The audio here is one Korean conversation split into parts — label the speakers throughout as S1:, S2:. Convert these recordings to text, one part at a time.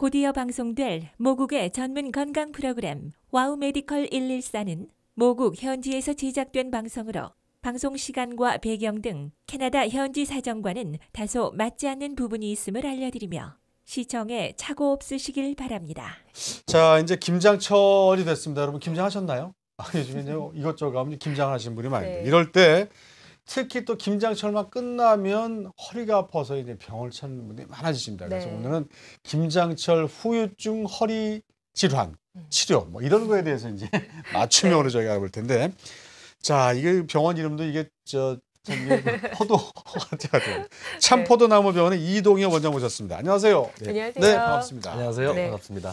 S1: 곧이어 방송될 모국의 전문 건강 프로그램 와우 메디컬 114는 모국 현지에서 제작된 방송으로 방송 시간과 배경 등 캐나다 현지 사정과는 다소 맞지 않는 부분이 있음을 알려드리며 시청에 착오 없으시길 바랍니다.
S2: 자, 이제 김장철이 됐습니다. 여러분 김장하셨나요? 요즘에 이제 이것저것 하면 김장하시는 분이 많은데
S3: 네.
S2: 이럴 때 특히 또 김장철만 끝나면 허리가 아파서 이제 병을 찾는 분들이 많아지십니다. 그래서
S3: 네.
S2: 오늘은 김장철 후유증 허리 질환 치료 뭐 이런 거에 대해서 이제 맞춤형으로 저희가 알아볼 텐데, 자, 이게 병원 이름도 이게 포도 같아요. 참포도나무 병원의 이동엽 원장 모셨습니다. 안녕하세요.
S3: 안녕하세요.
S2: 네, 반갑습니다.
S4: 안녕하세요.
S3: 네.
S4: 반갑습니다.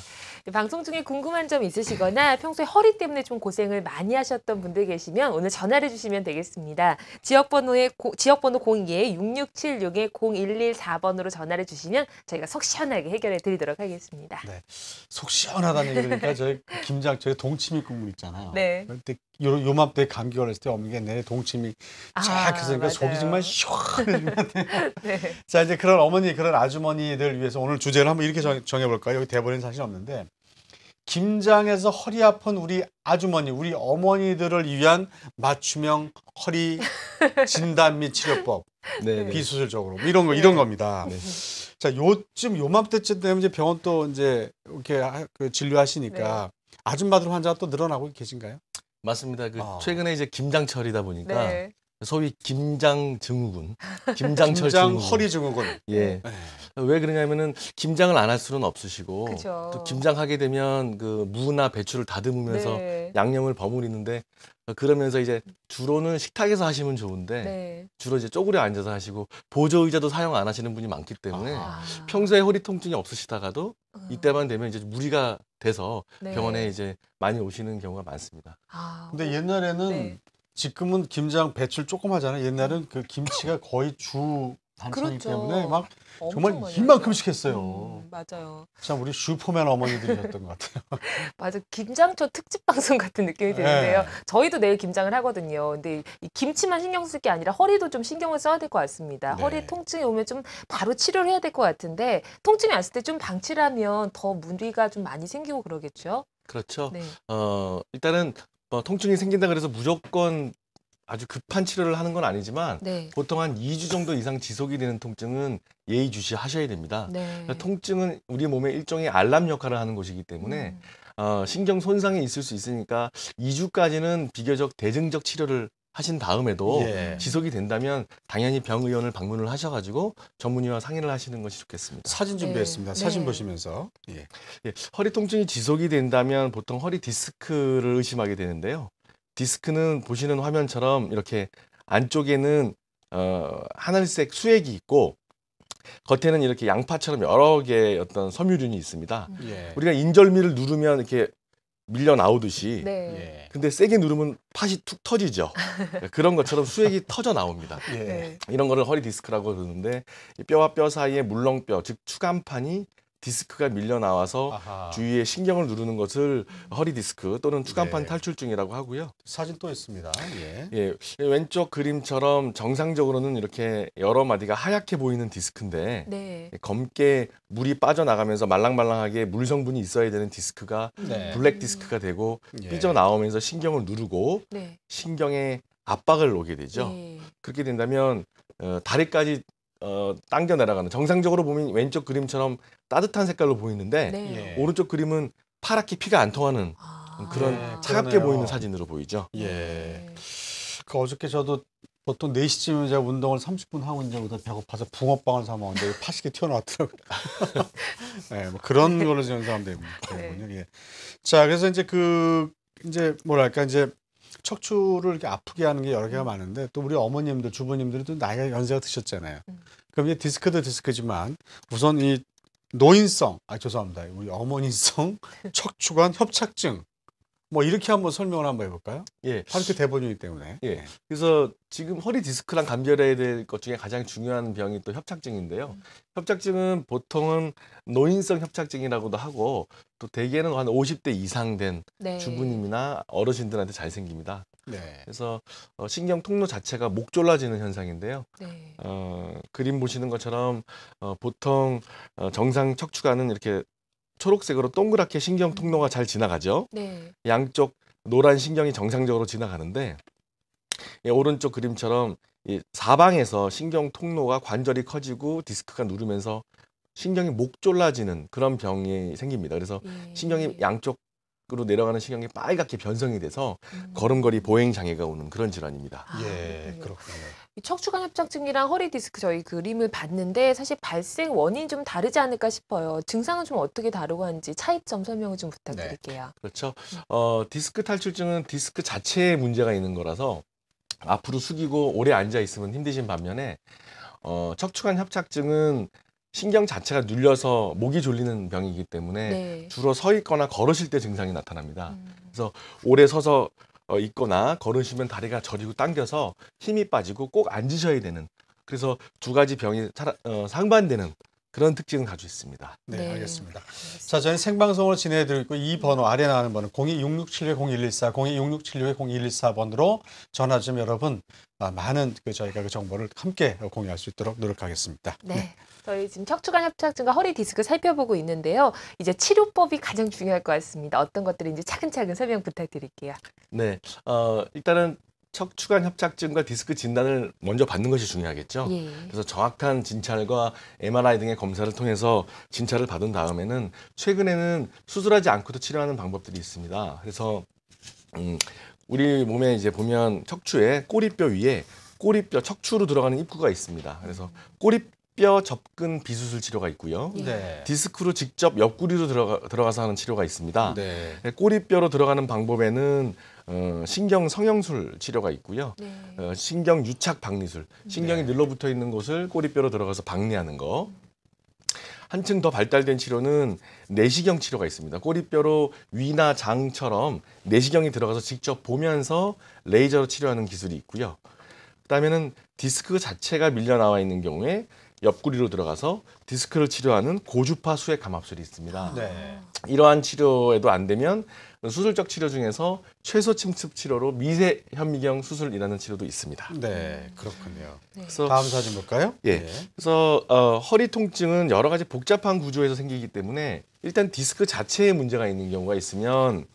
S3: 방송 중에 궁금한 점 있으시거나 평소에 허리 때문에 좀 고생을 많이 하셨던 분들 계시면 오늘 전화를 주시면 되겠습니다. 지역번호 02-6676-0114번으로 전화를 주시면 저희가 속 시원하게 해결해 드리도록 하겠습니다.
S2: 네. 속 시원하다는 얘기 들으니까 저희 김장철에 동치미 국물 있잖아요.
S3: 네.
S2: 그때 요맘때 감기 걸렸을 때 어머니가 내 동치미 쫙 해서 그러니까 속이
S3: 맞아요.
S2: 정말 시원해지는 것 같아요.
S3: 네.
S2: 자, 이제 그런 어머니, 그런 아주머니들 위해서 오늘 주제를 한번 이렇게 정해볼까요? 여기 대본에는 사실 없는데, 김장에서 허리 아픈 우리 아주머니, 우리 어머니들을 위한 맞춤형 허리 진단 및 치료법,
S4: 네.
S2: 비수술적으로 뭐 이런 겁니다.
S4: 네.
S2: 자, 요맘때쯤 되면 이제 병원 또 이제 이렇게 진료하시니까 아줌마들 환자가 또 늘어나고 계신가요?
S4: 맞습니다.
S2: 최근에
S4: 이제 김장철이다 보니까
S3: 네.
S4: 소위 김장 증후군, 김장철
S2: 김장
S4: 증후군.
S2: 허리 증후군.
S4: 예.
S2: 네.
S4: 왜 그러냐면은 김장을 안 할 수는 없으시고
S3: 그쵸.
S4: 또 김장하게 되면 그 무나 배추를 다듬으면서
S3: 네.
S4: 양념을 버무리는데 그러면서 이제 주로는 식탁에서 하시면 좋은데
S3: 네.
S4: 주로 이제 쪼그려 앉아서 하시고 보조 의자도 사용 안 하시는 분이 많기 때문에
S2: 아.
S4: 평소에 허리 통증이 없으시다가도 이때만 되면 이제 무리가 돼서
S3: 네.
S4: 병원에 이제 많이 오시는 경우가 많습니다.
S2: 근데 옛날에는
S3: 네.
S2: 지금은 김장 배출 조금 하잖아요. 옛날엔 그 김치가 거의 주 반찬이기
S3: 그렇죠.
S2: 때문에 막
S3: 엄청
S2: 정말
S3: 많이
S2: 이만큼씩 했어요.
S3: 맞아요.
S2: 참 우리 슈퍼맨 어머니들이셨던 것 같아요.
S3: 맞아. 김장철 특집 방송 같은 느낌이 드는데요. 저희도 내일 김장을 하거든요. 근데 이 김치만 신경 쓸 게 아니라 허리도 좀 신경을 써야 될 것 같습니다.
S2: 네.
S3: 허리 통증이 오면 좀 바로 치료를 해야 될 것 같은데 통증이 왔을 때 좀 방치를 하면 더 무리가 좀 많이 생기고 그러겠죠?
S4: 그렇죠.
S3: 네.
S4: 일단은 통증이 생긴다 그래서 무조건 아주 급한 치료를 하는 건 아니지만
S3: 네.
S4: 보통 한 2주 정도 이상 지속이 되는 통증은 예의주시하셔야 됩니다.
S3: 네.
S4: 통증은 우리 몸의 일종의 알람 역할을 하는 것이기 때문에 신경 손상이 있을 수 있으니까 2주까지는 비교적 대증적 치료를 하신 다음에도
S2: 예.
S4: 지속이 된다면 당연히 병의원을 방문을 하셔가지고 전문의와 상의를 하시는 것이 좋겠습니다.
S2: 사진 준비했습니다.
S3: 네.
S2: 사진
S3: 네.
S2: 보시면서. 예.
S4: 예, 허리 통증이 지속이 된다면 보통 허리 디스크를 의심하게 되는데요. 디스크는 보시는 화면처럼 이렇게 안쪽에는 하늘색 수액이 있고 겉에는 이렇게 양파처럼 여러 개의 어떤 섬유륜이 있습니다.
S2: 예.
S4: 우리가 인절미를 누르면 이렇게 밀려 나오듯이
S3: 네.
S2: 예.
S4: 근데 세게 누르면 팥이 툭 터지죠. 그런 것처럼 수액이 터져 나옵니다.
S2: 예.
S3: 네.
S4: 이런 거를 허리 디스크라고 그러는데 이 뼈와 뼈 사이에 물렁뼈, 즉 추간판이 디스크가 밀려 나와서
S2: 아하.
S4: 주위에 신경을 누르는 것을 허리 디스크 또는 추간판
S2: 네.
S4: 탈출증이라고 하고요.
S2: 사진 또 있습니다. 예.
S4: 예, 왼쪽 그림처럼 정상적으로는 이렇게 여러 마디가 하얗게 보이는 디스크인데
S3: 네.
S4: 검게 물이 빠져나가면서 말랑말랑하게 물 성분이 있어야 되는 디스크가
S2: 네.
S4: 블랙 디스크가 되고
S2: 예.
S4: 삐져나오면서 신경을 누르고
S3: 네.
S4: 신경에 압박을 오게 되죠.
S3: 네.
S4: 그렇게 된다면 다리까지 당겨 내려가는, 정상적으로 보면 왼쪽 그림처럼 따뜻한 색깔로 보이는데
S3: 네.
S2: 예.
S4: 오른쪽 그림은 파랗게 피가 안 통하는 그런
S2: 네,
S4: 차갑게
S2: 그러네요.
S4: 보이는 사진으로 보이죠.
S2: 예.
S3: 네.
S2: 그 어저께 저도 보통 4시쯤에 제가 운동을 30분 하고 이제부터 배고파서 붕어빵을 사 먹었는데 파식이 튀어나왔더라고요. 네, 뭐 그런 걸로 연상하면 되군요. 예. 자, 그래서 이제 이제 뭐랄까 이제 척추를 이렇게 아프게 하는 게 여러 개가 많은데 또 우리 어머님들, 주부님들이 또 나이가 연세가 드셨잖아요. 그럼 이제 디스크도 디스크지만 우선 이 노인성, 죄송합니다. 우리 어머니성 척추관 협착증 뭐 이렇게 한번 설명을 한번 해볼까요?
S4: 예.
S2: 바로 그 대본이기 때문에.
S4: 예. 그래서 지금 허리 디스크랑 감별해야 될 것 중에 가장 중요한 병이 또 협착증인데요. 협착증은 보통은 노인성 협착증이라고도 하고 또 대개는 한 50대 이상 된
S3: 네.
S4: 주부님이나 어르신들한테 잘 생깁니다.
S2: 네.
S4: 그래서 신경 통로 자체가 목 졸라지는 현상인데요.
S3: 네.
S4: 그림 보시는 것처럼 보통 정상 척추관은 이렇게 초록색으로 동그랗게 신경 통로가 잘 지나가죠.
S3: 네.
S4: 양쪽 노란 신경이 정상적으로 지나가는데 오른쪽 그림처럼 이 사방에서 신경 통로가 관절이 커지고 디스크가 누르면서 신경이 목 졸라지는 그런 병이 생깁니다. 그래서
S3: 예.
S4: 신경이 양쪽으로 내려가는 신경이 빨갛게 변성이 돼서
S3: 음.
S4: 걸음걸이 보행 장애가 오는 그런 질환입니다.
S3: 아,
S2: 예,
S3: 그렇군요.
S2: 그렇군요.
S3: 이 척추관 협착증이랑 허리 디스크 저희 그림을 봤는데 사실 발생 원인이 좀 다르지 않을까 싶어요. 증상은 좀 어떻게 다르고 하는지 차이점 설명을 좀 부탁드릴게요.
S4: 그렇죠. 디스크 탈출증은 디스크 자체에 문제가 있는 거라서 앞으로 숙이고 오래 앉아 있으면 힘드신 반면에 척추관 협착증은 신경 자체가 눌려서 목이 졸리는 병이기 때문에
S3: 네.
S4: 주로 서 있거나 걸으실 때 증상이 나타납니다.
S3: 음.
S4: 오래 서서 있거나 걸으시면 다리가 저리고 당겨서 힘이 빠지고 꼭 앉으셔야 되는, 그래서 두 가지 병이 상반되는 그런 특징을 가지고 있습니다.
S2: 네,
S3: 네.
S2: 알겠습니다.
S3: 알겠습니다.
S2: 자, 저희는 생방송을 진행해드리고 있고 이 번호 아래 나가는 번호 026676-0114, 026676-0114번으로 전화 좀 여러분 많은 저희가 그 정보를 함께 공유할 수 있도록 노력하겠습니다.
S3: 네. 저희 지금 척추관 협착증과 허리 디스크 살펴보고 있는데요. 이제 치료법이 가장 중요할 것 같습니다. 어떤 것들인지 차근차근 설명 부탁드릴게요.
S4: 네, 일단은 척추관 협착증과 디스크 진단을 먼저 받는 것이 중요하겠죠.
S3: 예.
S4: 그래서 정확한 진찰과 MRI 등의 검사를 통해서 진찰을 받은 다음에는 최근에는 수술하지 않고도 치료하는 방법들이 있습니다. 그래서 우리 몸에 이제 보면 척추에 꼬리뼈 위에 꼬리뼈 척추로 들어가는 입구가 있습니다. 그래서 꼬리뼈 접근 비수술 치료가 있고요.
S3: 예.
S2: 네.
S4: 디스크로 직접 옆구리로 들어가서 하는 치료가 있습니다.
S2: 네.
S4: 꼬리뼈로 들어가는 방법에는 신경 성형술 치료가 있고요.
S3: 네.
S4: 신경 유착 박리술, 신경이
S2: 네.
S4: 늘러붙어 있는 곳을 꼬리뼈로 들어가서 박리하는 거. 한층 더 발달된 치료는 내시경 치료가 있습니다. 꼬리뼈로 위나 장처럼 내시경이 들어가서 직접 보면서 레이저로 치료하는 기술이 있고요. 그다음에는 디스크 자체가 밀려 나와 있는 경우에 옆구리로 들어가서 디스크를 치료하는 고주파 수액 감압술이 있습니다.
S2: 네.
S4: 이러한 치료에도 안 되면 수술적 치료 중에서 최소 침습 치료로 미세 현미경 수술이라는 치료도 있습니다.
S2: 네, 그렇군요.
S3: 네.
S4: 그래서
S2: 다음 사진 볼까요?
S4: 예. 그래서 허리 통증은 여러 가지 복잡한 구조에서 생기기 때문에 일단 디스크 자체에 문제가 있는 경우가 있으면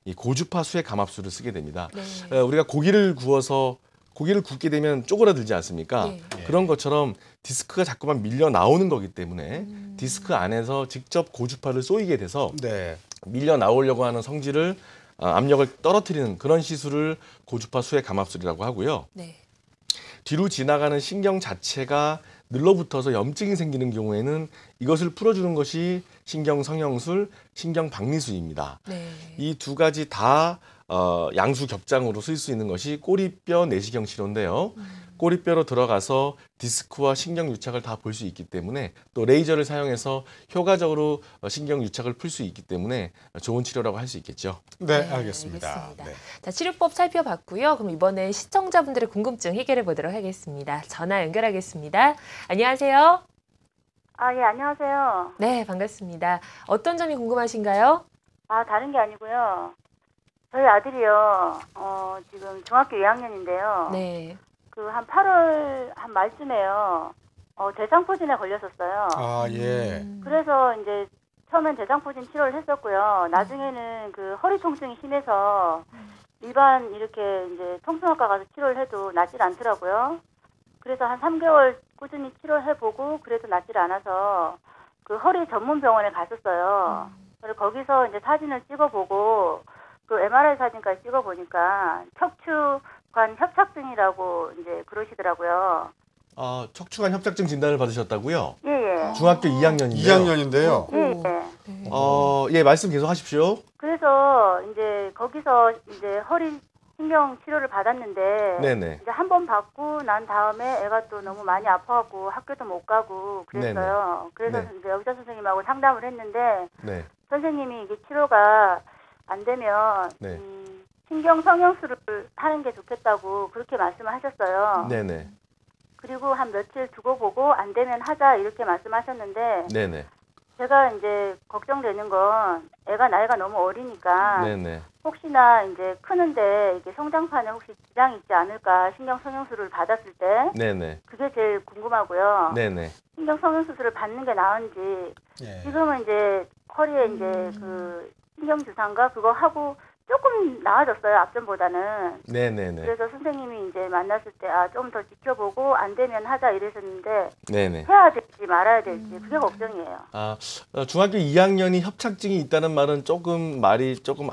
S4: 이 고주파 수액 감압술을 쓰게 됩니다.
S3: 네.
S4: 우리가 고기를 구워서 고기를 굽게 되면 쪼그라들지 않습니까?
S3: 네.
S4: 그런 것처럼 디스크가 자꾸만 밀려 나오는 거기 때문에 디스크 안에서 직접 고주파를 쏘이게 돼서
S2: 네.
S4: 밀려 나오려고 하는 성질을 압력을 떨어뜨리는 그런 시술을 고주파 수액 감압술이라고 하고요.
S3: 네.
S4: 뒤로 지나가는 신경 자체가 늘러붙어서 염증이 생기는 경우에는 이것을 풀어주는 것이 신경 성형술, 신경 박리술입니다.
S3: 네.
S4: 이 두 가지 다 양수 겹장으로 쓸 수 있는 것이 꼬리뼈 내시경 치료인데요. 꼬리뼈로 들어가서 디스크와 신경 유착을 다 볼 수 있기 때문에 또 레이저를 사용해서 효과적으로 신경 유착을 풀 수 있기 때문에 좋은 치료라고 할 수 있겠죠.
S2: 네,
S3: 네,
S2: 알겠습니다.
S3: 알겠습니다.
S2: 네.
S3: 자, 치료법 살펴봤고요. 그럼 이번에 시청자분들의 궁금증 해결해 보도록 하겠습니다. 전화 연결하겠습니다. 안녕하세요.
S5: 아, 예, 안녕하세요.
S3: 네, 반갑습니다. 어떤 점이 궁금하신가요?
S5: 아, 다른 게 아니고요. 저희 아들이요, 지금 중학교 2학년인데요.
S3: 네.
S5: 그 한 8월 한 말쯤에요, 대장포진에 걸렸었어요.
S2: 아, 예.
S5: 그래서 이제 처음엔 대장포진 치료를 했었고요. 나중에는 그 허리 통증이 심해서 일반 이렇게 이제 통증학과 가서 치료를 해도 낫질 않더라고요. 그래서 한 3개월 꾸준히 치료를 해보고 그래도 낫질 않아서 그 허리 전문 병원에 갔었어요. 그래서 거기서 이제 사진을 찍어보고 그 MRI 사진까지 찍어보니까 척추관 협착증이라고 이제 그러시더라고요.
S4: 척추관 협착증 진단을 받으셨다고요?
S5: 예, 예.
S4: 중학교 2학년인데요.
S2: 2학년인데요.
S5: 예,
S3: 오.
S5: 예.
S3: 네.
S4: 예, 말씀 계속 하십시오.
S5: 그래서 이제 거기서 이제 허리 신경 치료를 받았는데
S4: 네네.
S5: 이제 한 번 받고 난 다음에 애가 또 너무 많이 아파갖고 학교도 못 가고 그랬어요. 그래서
S4: 네.
S5: 이제 의사 선생님하고 상담을 했는데
S4: 네.
S5: 선생님이 이게 치료가 안 되면
S4: 네.
S5: 신경 성형술을 하는 게 좋겠다고 그렇게 말씀을 하셨어요.
S4: 네네.
S5: 그리고 한 며칠 두고 보고 안 되면 하자 이렇게 말씀하셨는데
S4: 네네.
S5: 제가 이제 걱정되는 건 애가 나이가 너무 어리니까
S4: 네네.
S5: 혹시나 이제 크는데 이게 성장판에 혹시 지장이 있지 않을까 신경 성형술을 받았을 때
S4: 네네.
S5: 그게 제일 궁금하고요.
S4: 네네.
S5: 신경 성형수술을 받는 게 나은지
S2: 예.
S5: 지금은 이제 허리에 이제 그 신경 주사인가 그거 하고 조금 나아졌어요. 앞전보다는.
S4: 네네네.
S5: 그래서 선생님이 이제 만났을 때 좀 더 지켜보고 안 되면 하자 이랬었는데
S4: 네네.
S5: 해야 될지 말아야 될지 그게 걱정이에요.
S4: 중학교 2학년이 협착증이 있다는 말은 말이 조금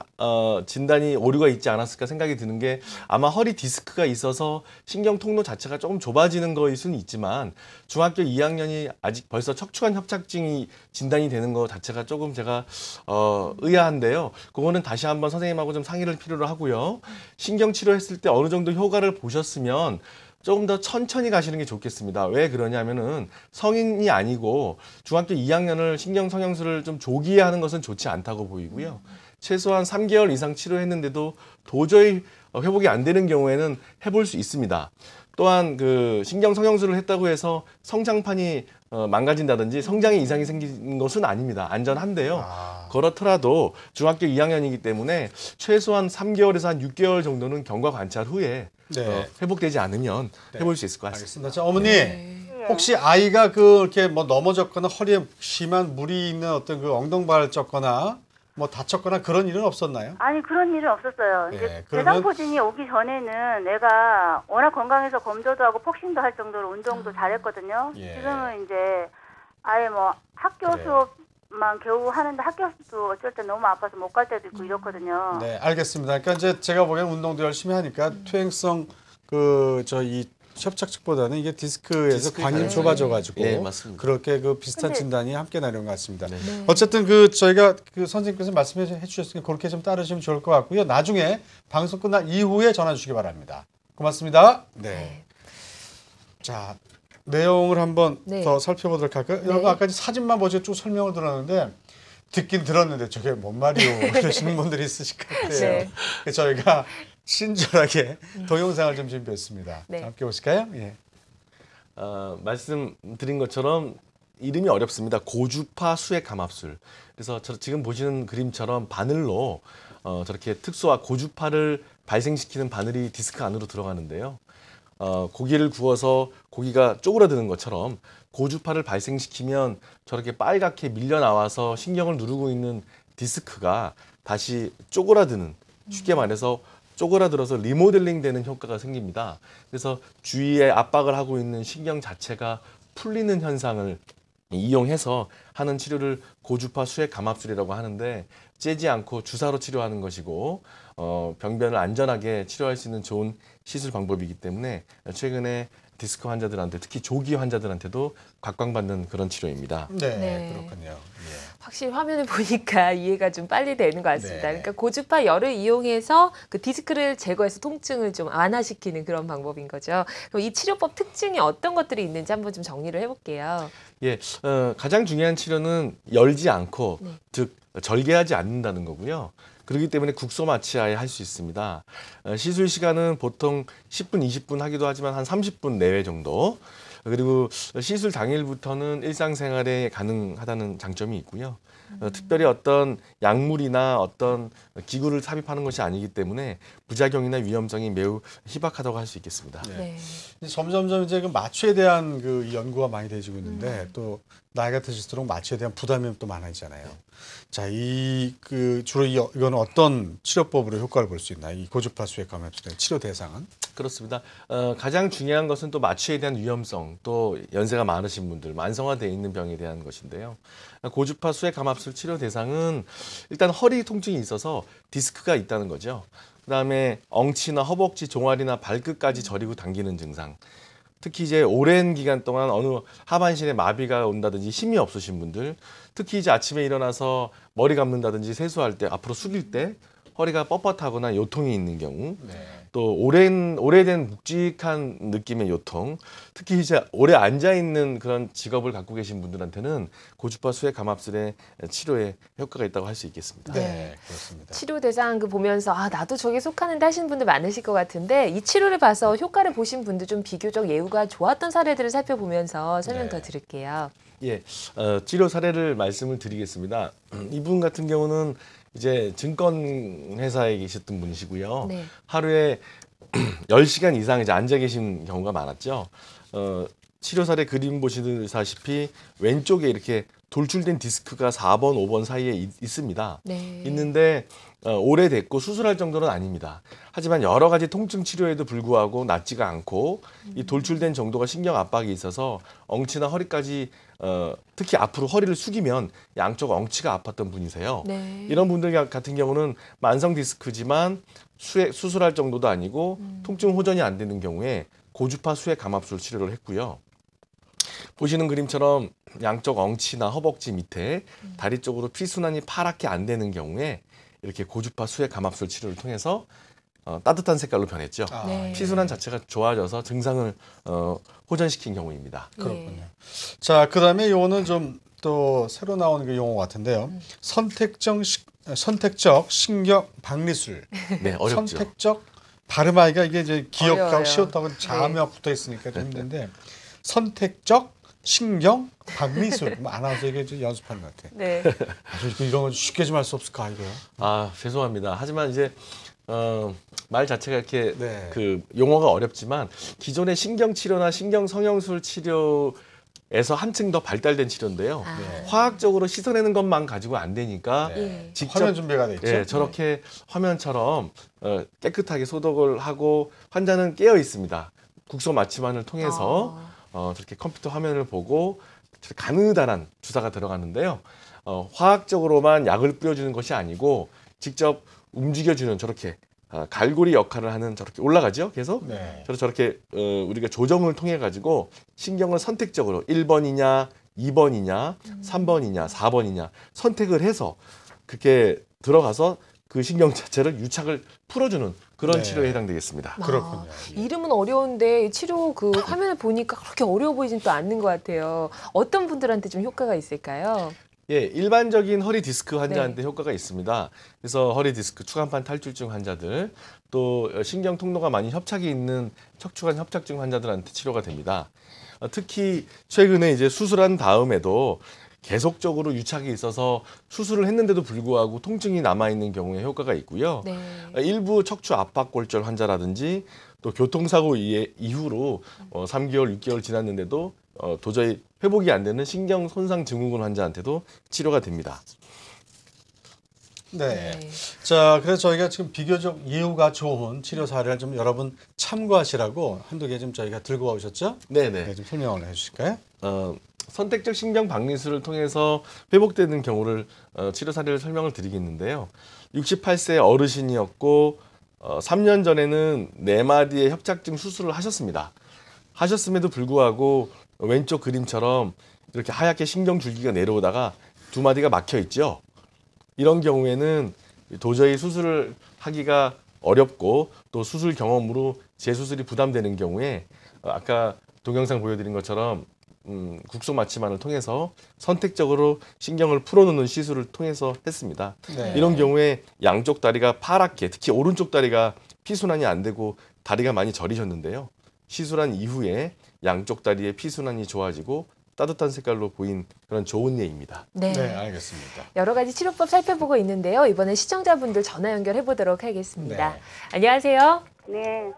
S4: 진단이 오류가 있지 않았을까 생각이 드는 게 아마 허리 디스크가 있어서 신경 통로 자체가 조금 좁아지는 거일 수는 있지만 중학교 2학년이 아직 벌써 척추관 협착증이 진단이 되는 거 자체가 조금 제가 의아한데요. 그거는 다시 한번 선생님하고 좀 상의를 필요로 하고요. 신경 치료했을 때 어느 정도 효과를 보셨으면 조금 더 천천히 가시는 게 좋겠습니다. 왜 그러냐면은 성인이 아니고 중학교 2학년을 신경 성형술을 좀 조기에 하는 것은 좋지 않다고 보이고요. 최소한 3개월 이상 치료했는데도 도저히 회복이 안 되는 경우에는 해볼 수 있습니다. 또한 그 신경 성형술을 했다고 해서 성장판이 망가진다든지 성장에 이상이 생기는 것은 아닙니다. 안전한데요. 그렇더라도 중학교 2학년이기 때문에 최소한 3개월에서 한 6개월 정도는 경과 관찰 후에
S2: 네.
S4: 회복되지 않으면 해볼 수 있을 것 같습니다.
S2: 알겠습니다. 자, 어머니
S3: 네.
S2: 혹시 아이가 이렇게 뭐 넘어졌거나 허리에 심한 물이 있는 어떤 그 엉덩방아를 쪘거나 뭐 다쳤거나 그런 일은 없었나요?
S5: 아니 그런 일은 없었어요.
S2: 예,
S5: 이제
S2: 그러면-
S5: 대상포진이 오기 전에는 내가 워낙 건강해서 검조도 하고 폭신도 할 정도로 운동도 잘했거든요.
S2: 예.
S5: 지금은 이제 아예 뭐 학교
S2: 그래요.
S5: 수업만 겨우 하는데 학교 수업도 어쩔 때 너무 아파서 못 갈 때도 있고 이렇거든요.
S2: 네, 알겠습니다. 그러니까 이제 제가 보기엔 운동도 열심히 하니까 퇴행성 이 협착증보다는 이게 디스크에서
S4: 디스크
S2: 관이
S4: 관이
S2: 좁아져가지고
S4: 예, 맞습니다.
S2: 그렇게 그 비슷한
S5: 근데-
S2: 진단이 함께 나는 것 같습니다.
S4: 네.
S2: 어쨌든 저희가 선생님께서 말씀해 주셨으니까 그렇게 좀 따르시면 좋을 것 같고요. 나중에 방송 끝난 이후에 전화 주시기 바랍니다. 고맙습니다. 네.
S3: 네.
S2: 자, 내용을 한번
S3: 네.
S2: 더 살펴보도록 할까요?
S3: 네.
S2: 여러분 아까 사진만 보시고 쭉 설명을 들었는데 듣긴 들었는데 저게 뭔 말이요 그러시는 분들이 있으실 것 같아요.
S3: 네.
S2: 그래서 저희가 친절하게 동영상을 좀 준비했습니다.
S3: 네.
S2: 자, 함께 보실까요? 예.
S4: 말씀드린 것처럼 이름이 어렵습니다. 고주파 수액 감압술. 그래서 지금 보시는 그림처럼 바늘로 저렇게 특수와 고주파를 발생시키는 바늘이 디스크 안으로 들어가는데요. 고기를 구워서 고기가 쪼그라드는 것처럼 고주파를 발생시키면 저렇게 빨갛게 밀려 나와서 신경을 누르고 있는 디스크가 다시 쪼그라드는, 쉽게 말해서 쪼그라들어서 리모델링 되는 효과가 생깁니다. 그래서 주위에 압박을 하고 있는 신경 자체가 풀리는 현상을 이용해서 하는 치료를 고주파 수액 감압술이라고 하는데, 째지 않고 주사로 치료하는 것이고 병변을 안전하게 치료할 수 있는 좋은 시술 방법이기 때문에 최근에 디스크 환자들한테, 특히 조기 환자들한테도 각광받는 그런 치료입니다.
S2: 네,
S3: 네.
S2: 그렇군요. 예.
S3: 확실히 화면을 보니까 이해가 좀 빨리 되는 것 같습니다.
S2: 네.
S3: 그러니까 고주파 열을 이용해서 그 디스크를 제거해서 통증을 좀 완화시키는 그런 방법인 거죠. 그럼 이 치료법 특징이 어떤 것들이 있는지 한번 좀 정리를 해볼게요.
S4: 예, 가장 중요한 치료는 열지 않고,
S3: 네.
S4: 즉 절개하지 않는다는 거고요. 그렇기 때문에 국소 마취하에 할 수 있습니다. 시술 시간은 보통 10분, 20분 하기도 하지만 한 30분 내외 정도. 그리고 시술 당일부터는 일상생활에 가능하다는 장점이 있고요. 특별히 어떤 약물이나 어떤 기구를 삽입하는 것이 아니기 때문에 부작용이나 위험성이 매우 희박하다고 할 수 있겠습니다.
S3: 네.
S2: 점점점 이제 그 마취에 대한 그 연구가 많이 되지고 있는데 또 나이가 드실수록 마취에 대한 부담이 또 많아지잖아요. 자, 주로 이거는 어떤 치료법으로 효과를 볼 수 있나요? 이 고주파 수액 감압술의 치료 대상은?
S4: 그렇습니다. 가장 중요한 것은 또 마취에 대한 위험성, 또 연세가 많으신 분들, 만성화되어 있는 병에 대한 것인데요. 고주파 수액 감압술 치료 대상은 일단 허리 통증이 있어서 디스크가 있다는 거죠. 그다음에 엉치나 허벅지, 종아리나 발끝까지 저리고 당기는 증상. 특히 이제 오랜 기간 동안 어느 하반신에 마비가 온다든지 힘이 없으신 분들, 특히 이제 아침에 일어나서 머리 감는다든지 세수할 때 앞으로 숙일 때 허리가 뻣뻣하거나 요통이 있는 경우, 또 오래된 묵직한 느낌의 요통, 특히 이제 오래 앉아 있는 그런 직업을 갖고 계신 분들한테는 고주파 수액 감압술의 치료에 효과가 있다고 할 수 있겠습니다.
S2: 네, 그렇습니다.
S3: 치료 대상 보면서 나도 저게 속하는데 하시는 분들 많으실 것 같은데, 이 치료를 봐서 효과를 보신 분들 좀 비교적 예후가 좋았던 사례들을 살펴보면서 설명 더 드릴게요.
S4: 예, 치료 사례를 말씀을 드리겠습니다. 이분 같은 경우는 이제 증권 회사에 계셨던 분이시고요.
S3: 네.
S4: 하루에 10시간 이상 이제 앉아 계신 경우가 많았죠. 치료 사례 그림 보시다시피 왼쪽에 이렇게 돌출된 디스크가 4번, 5번 사이에 있습니다.
S3: 네.
S4: 있는데 오래됐고 수술할 정도는 아닙니다. 하지만 여러 가지 통증 치료에도 불구하고 낫지가 않고 이 돌출된 정도가 신경 압박이 있어서 엉치나 허리까지 특히 앞으로 허리를 숙이면 양쪽 엉치가 아팠던 분이세요.
S3: 네.
S4: 이런 분들 같은 경우는 만성 디스크지만 수술할 정도도 아니고 통증 호전이 안 되는 경우에 고주파 수액 감압술 치료를 했고요. 보시는 그림처럼 양쪽 엉치나 허벅지 밑에 다리 쪽으로 피순환이 파랗게 안 되는 경우에 이렇게 고주파 수액 감압술 치료를 통해서 따뜻한 색깔로 변했죠.
S2: 아,
S3: 네.
S4: 피순환 자체가 좋아져서 증상을 호전시킨 경우입니다.
S2: 그렇군요. 자, 그다음에 요거는 좀 또 새로 나오는 게 용어 같은데요. 선택적 신경 박리술.
S4: 네, 어렵죠.
S2: 선택적 발음하기가 이게 이제 기억하고
S3: 어려워요.
S2: 쉬웠다고 자음이 붙어 있으니까 좀 힘든데 선택적 신경 박리술. 아나운서에게 좀 연습하는 것 같아.
S3: 네.
S2: 아주 이런 거 쉽게 좀 할 수 없을까 이거.
S4: 아, 죄송합니다. 하지만 이제 말 자체가 이렇게
S2: 네.
S4: 그 용어가 어렵지만 기존의 신경 치료나 신경 성형술 치료에서 한층 더 발달된 치료인데요.
S3: 아.
S2: 네.
S4: 화학적으로 씻어내는 것만 가지고 안 되니까
S2: 네.
S4: 직접
S2: 화면 준비가 돼 있죠.
S4: 예, 저렇게 화면처럼 깨끗하게 소독을 하고 환자는 깨어 있습니다. 국소 마취만을 통해서 저렇게 컴퓨터 화면을 보고 가느다란 주사가 들어가는데요. 화학적으로만 약을 뿌려주는 것이 아니고 직접 움직여주는 저렇게 갈고리 역할을 하는 저렇게 올라가죠. 계속
S2: 네.
S4: 저렇게 우리가 조정을 통해 가지고 신경을 선택적으로 1번이냐 2번이냐 3번이냐 4번이냐 선택을 해서 그렇게 들어가서 그 신경 자체를 유착을 풀어주는 그런
S2: 네.
S4: 치료에 해당되겠습니다.
S2: 그렇군요.
S3: 이름은 어려운데 치료 그 화면을 보니까 그렇게 어려워 보이진 또 않는 것 같아요. 어떤 분들한테 좀 효과가 있을까요?
S4: 예, 일반적인 허리 디스크 환자한테 효과가 있습니다. 그래서 허리 디스크, 추간판 탈출증 환자들, 또 신경 통로가 많이 협착이 있는 척추관 협착증 환자들한테 치료가 됩니다. 특히 최근에 이제 수술한 다음에도 계속적으로 유착이 있어서 수술을 했는데도 불구하고 통증이 남아있는 경우에 효과가 있고요.
S3: 네.
S4: 일부 척추 압박골절 환자라든지 또 교통사고 이후로 3개월, 6개월 지났는데도 도저히 회복이 안 되는 신경 손상 증후군 환자한테도 치료가 됩니다.
S2: 네. 자, 그래서 저희가 지금 비교적 이유가 좋은 치료 사례를 좀 여러분 참고하시라고 한두 개 좀 저희가 들고 오셨죠?
S4: 네네.
S2: 네, 좀 설명을 해주실까요?
S4: 선택적 신경 박리술을 통해서 회복되는 경우를 치료 사례를 설명을 드리겠는데요. 68세 어르신이었고 3년 전에는 4마디의 협착증 수술을 하셨습니다. 하셨음에도 불구하고 왼쪽 그림처럼 이렇게 하얗게 신경줄기가 내려오다가 2마디가 막혀 있죠. 이런 경우에는 도저히 수술을 하기가 어렵고 또 수술 경험으로 재수술이 부담되는 경우에 아까 동영상 보여드린 것처럼 국소 마취만을 통해서 선택적으로 신경을 풀어놓는 시술을 통해서 했습니다.
S2: 네.
S4: 이런 경우에 양쪽 다리가 파랗게, 특히 오른쪽 다리가 피순환이 안 되고 다리가 많이 저리셨는데요. 시술한 이후에 양쪽 다리의 피순환이 좋아지고 따뜻한 색깔로 보인 그런 좋은 예입니다.
S3: 네.
S2: 네, 알겠습니다.
S3: 여러 가지 치료법 살펴보고 있는데요. 이번엔 시청자분들 전화 연결해 보도록 하겠습니다.
S2: 네.
S3: 안녕하세요.
S5: 네.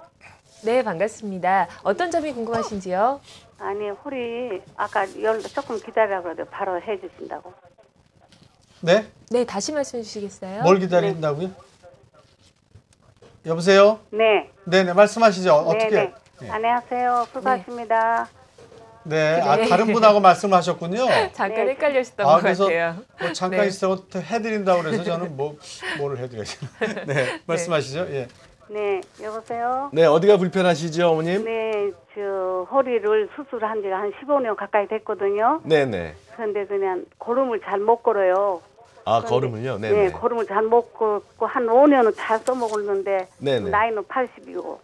S3: 네, 반갑습니다. 어떤 점이 궁금하신지요?
S5: 아니, 허리 아까 조금 기다리라고 그래도 바로 해주신다고.
S2: 네?
S3: 네, 다시 말씀해 주시겠어요?
S2: 뭘 기다린다고요? 여보세요?
S5: 네.
S2: 네네, 말씀하시죠. 어떻게?
S5: 네.
S2: 네.
S5: 안녕하세요. 수고하십니다.
S2: 네,
S3: 네.
S2: 다른 분하고 말씀하셨군요.
S3: 잠깐
S5: 네.
S3: 헷갈리셨던
S2: 아,
S3: 것
S2: 그래서
S3: 같아요.
S2: 뭐 잠깐
S3: 네.
S2: 있다고 해드린다고 그래서 저는 뭐를 해드려야지. 네, 말씀하시죠. 예.
S5: 네. 여보세요?
S4: 네, 어디가 불편하시죠, 어머님?
S5: 네. 허리를 수술한 지가 한 15년 가까이 됐거든요.
S4: 네네.
S5: 그런데 그냥 걸음을 잘 못 걸어요.
S4: 아,
S5: 그런데-
S4: 걸음을요?
S5: 네.
S4: 네네.
S5: 걸음을 잘 못 걷고 한 5년은 잘 써먹었는데
S4: 네네.
S5: 나이는 80이고.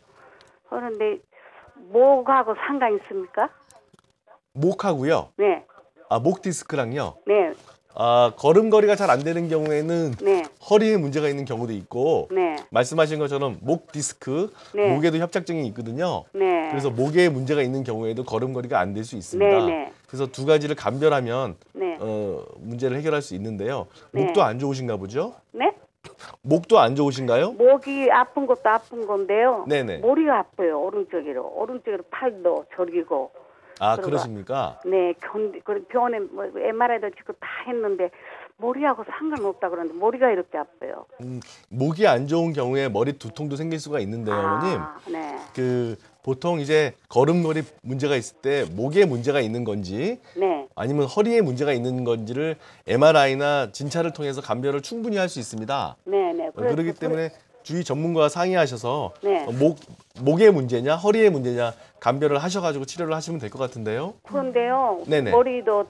S5: 그런데 목하고 상관 있습니까?
S4: 목하고요.
S5: 네.
S4: 아, 목 디스크랑요.
S5: 네.
S4: 아, 걸음걸이가 잘 안 되는 경우에는
S5: 네.
S4: 허리에 문제가 있는 경우도 있고
S5: 네.
S4: 말씀하신 것처럼 목 디스크,
S5: 네.
S4: 목에도 협착증이 있거든요.
S5: 네.
S4: 그래서 목에 문제가 있는 경우에도 걸음걸이가 안 될 수 있습니다.
S5: 네네.
S4: 그래서 두 가지를 감별하면
S5: 네.
S4: 문제를 해결할 수 있는데요.
S5: 네.
S4: 목도 안 좋으신가 보죠?
S5: 네?
S4: 목도 안 좋으신가요?
S5: 목이 아픈 것도 아픈 건데요.
S4: 네네.
S5: 머리가 아파요. 오른쪽으로 팔도 저리고.
S4: 아,
S5: 그러고,
S4: 그러십니까?
S5: 네, 병원에 뭐 MRI도 찍고 다 했는데 머리하고 상관없다 그러는데 머리가 이렇게 아파요.
S4: 목이 안 좋은 경우에 머리 두통도 생길 수가 있는데요, 어머님.
S5: 네.
S4: 그 보통 이제 걸음걸이 문제가 있을 때 목에 문제가 있는 건지
S5: 네.
S4: 아니면 허리에 문제가 있는 건지를 MRI나 진찰을 통해서 감별을 충분히 할 수 있습니다.
S5: 네, 네.
S4: 그렇기 때문에 주위 전문가와 상의하셔서
S5: 네.
S4: 목의 문제냐 허리의 문제냐 감별을 하셔가지고 치료를 하시면 될 것 같은데요.
S5: 그런데요.
S4: 네네.
S5: 머리도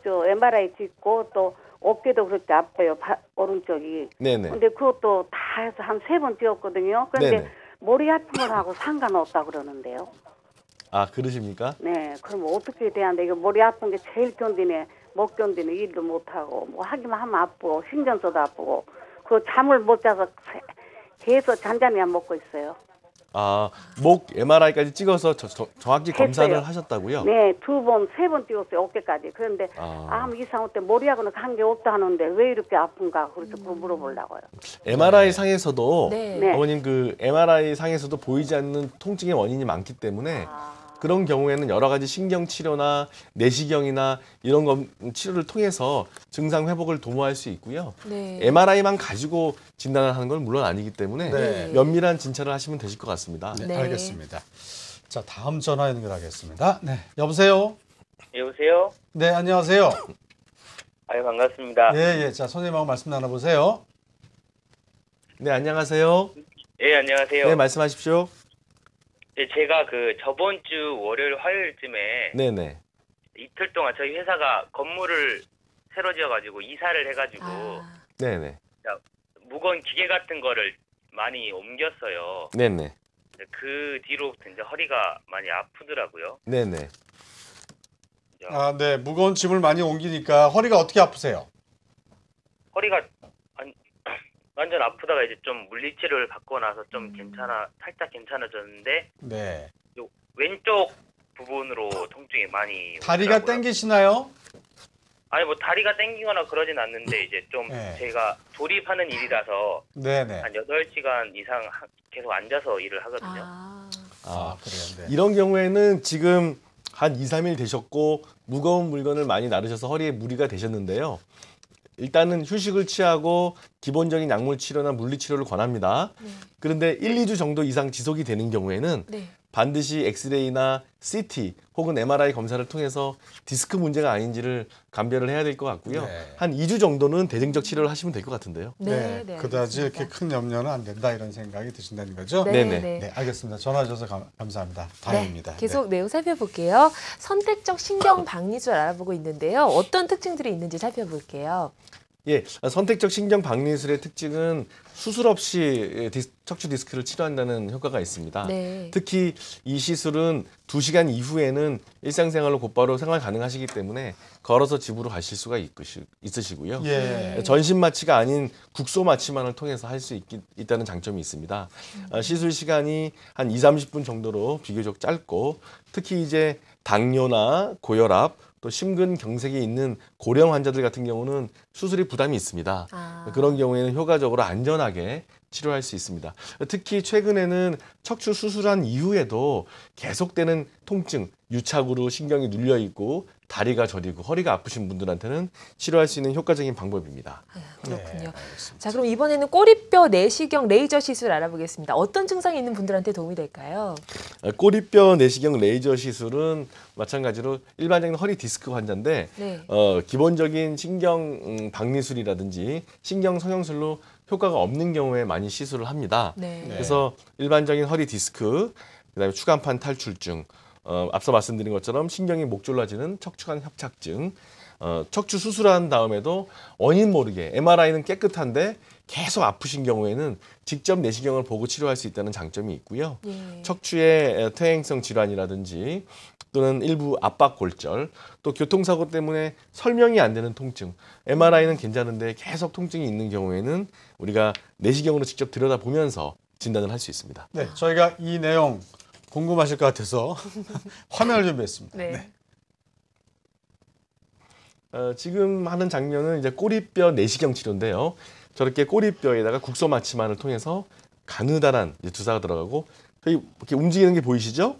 S5: MRI 찍고 또 어깨도 그렇게 아파요. 오른쪽이.
S4: 네네.
S5: 근데 그것도 다 해서 한 3번 뛰었거든요. 그런데
S4: 네네.
S5: 머리 아픈 거하고 상관없다 그러는데요.
S4: 아, 그러십니까?
S5: 네. 그럼 어떻게 돼야 돼? 이거 머리 아픈 게 제일 견디네. 못 견디네. 일도 못 하고 뭐 하기만 하면 아프고 신경써도 아프고 그 잠을 못 자서 계속 잔잠이 안 먹고 있어요.
S4: 아, 목 MRI까지 찍어서 정확히 검사를
S5: 했어요.
S4: 하셨다고요?
S5: 네, 2번, 3번 뛰었어요. 어깨까지. 그런데
S4: 아.
S5: 아무 이상 없대. 머리하고는 관계 없다 하는데 왜 이렇게 아픈가? 그래서 그거 물어보려고요.
S4: MRI 상에서도
S3: 네.
S5: 네.
S4: 어머님 그 MRI 상에서도 보이지 않는 통증의 원인이 많기 때문에 그런 경우에는 여러 가지 신경 치료나 내시경이나 이런 치료를 통해서 증상 회복을 도모할 수 있고요.
S3: 네.
S4: MRI만 가지고 진단을 하는 건 물론 아니기 때문에
S2: 네.
S4: 면밀한 진찰을 하시면 되실 것 같습니다.
S2: 네,
S3: 네.
S2: 알겠습니다. 자, 다음 전화 연결하겠습니다. 네, 여보세요.
S6: 여보세요?
S2: 네, 안녕하세요.
S6: 아유, 반갑습니다.
S2: 예, 예. 자, 선생님하고 말씀 나눠보세요.
S4: 네, 안녕하세요.
S6: 예, 안녕하세요.
S4: 네, 말씀하십시오.
S6: 예, 제가 저번 주 월요일, 화요일쯤에
S4: 네네.
S6: 이틀 동안 저희 회사가 건물을 새로 지어가지고 이사를 해가지고
S3: 아,
S4: 네네.
S6: 무거운 기계 같은 거를 많이 옮겼어요.
S4: 네네.
S6: 그 뒤로부터 이제 허리가 많이 아프더라고요.
S4: 네네.
S2: 아, 네. 무거운 짐을 많이 옮기니까 허리가 어떻게 아프세요?
S6: 허리가 완전 아프다가 이제 좀 물리치료를 받고 나서 좀 살짝 괜찮아졌는데
S2: 네.
S6: 요 왼쪽 부분으로 통증이 많이
S2: 다리가
S6: 오더라고요.
S2: 땡기시나요?
S6: 아니 뭐 다리가 땡기거나 그러진 않는데 이제 좀
S2: 네.
S6: 제가 조립하는 일이라서
S2: 네네.
S6: 한 8시간 이상 계속 앉아서 일을 하거든요.
S3: 아,
S2: 아, 그래요. 네.
S4: 이런 경우에는 지금 한 2, 3일 되셨고 무거운 물건을 많이 나르셔서 허리에 무리가 되셨는데요. 일단은 휴식을 취하고 기본적인 약물 치료나 물리 치료를 권합니다.
S3: 네.
S4: 그런데 1, 2주 정도 이상 지속이 되는 경우에는
S3: 네.
S4: 반드시 엑스레이나 CT 혹은 MRI 검사를 통해서 디스크 문제가 아닌지를 감별을 해야 될 것 같고요.
S2: 네.
S4: 한 2주 정도는 대증적 치료를 하시면 될 것 같은데요.
S3: 네, 네,
S2: 그다지
S3: 알겠습니다.
S2: 이렇게 큰 염려는 안 된다 이런 생각이 드신다는 거죠?
S3: 네,
S4: 네네.
S3: 네.
S2: 네, 알겠습니다. 전화 주셔서 감사합니다. 다행입니다.
S3: 네, 계속 내용 살펴볼게요. 선택적 신경 박리술 알아보고 있는데요. 어떤 특징들이 있는지 살펴볼게요.
S4: 예, 선택적 신경 박리술의 특징은 수술 없이 척추 디스크를 치료한다는 효과가 있습니다.
S3: 네.
S4: 특히 이 시술은 2시간 이후에는 일상생활로 곧바로 생활 가능하시기 때문에 걸어서 집으로 가실 수가 있으시고요.
S2: 예.
S4: 전신 마취가 아닌 국소 마취만을 통해서 할 수 있다는 장점이 있습니다. 시술 시간이 한 2, 30분 정도로 비교적 짧고 특히 이제 당뇨나 고혈압 또 심근경색이 있는 고령 환자들 같은 경우는 수술이 부담이 있습니다.
S3: 아.
S4: 그런 경우에는 효과적으로 안전하게 치료할 수 있습니다. 특히 최근에는 척추 수술한 이후에도 계속되는 통증, 유착으로 신경이 눌려 있고 다리가 저리고 허리가 아프신 분들한테는 치료할 수 있는 효과적인 방법입니다.
S3: 그렇군요.
S2: 네, 알겠습니다.
S3: 자, 그럼 이번에는 꼬리뼈 내시경 레이저 시술 알아보겠습니다. 어떤 증상이 있는 분들한테 도움이 될까요?
S4: 꼬리뼈 내시경 레이저 시술은 마찬가지로 일반적인 허리 디스크 환자인데
S3: 네.
S4: 기본적인 신경 박리술이라든지 신경 성형술로 효과가 없는 경우에 많이 시술을 합니다.
S3: 네.
S4: 그래서 일반적인 허리 디스크, 그다음에 추간판 탈출증, 앞서 말씀드린 것처럼 신경이 목 졸라지는 척추관 협착증, 척추 수술한 다음에도 원인 모르게 MRI는 깨끗한데 계속 아프신 경우에는 직접 내시경을 보고 치료할 수 있다는 장점이 있고요.
S3: 예.
S4: 척추의 퇴행성 질환이라든지 또는 일부 압박 골절, 또 교통사고 때문에 설명이 안 되는 통증, MRI는 괜찮은데 계속 통증이 있는 경우에는 우리가 내시경으로 직접 들여다보면서 진단을 할 수 있습니다.
S2: 네, 저희가 이 내용 궁금하실 것 같아서 화면을 준비했습니다.
S3: 네.
S4: 지금 하는 장면은 이제 꼬리뼈 내시경 치료인데요. 저렇게 꼬리뼈에다가 국소 마취만을 통해서 가느다란 주사가 들어가고 이렇게 움직이는 게 보이시죠?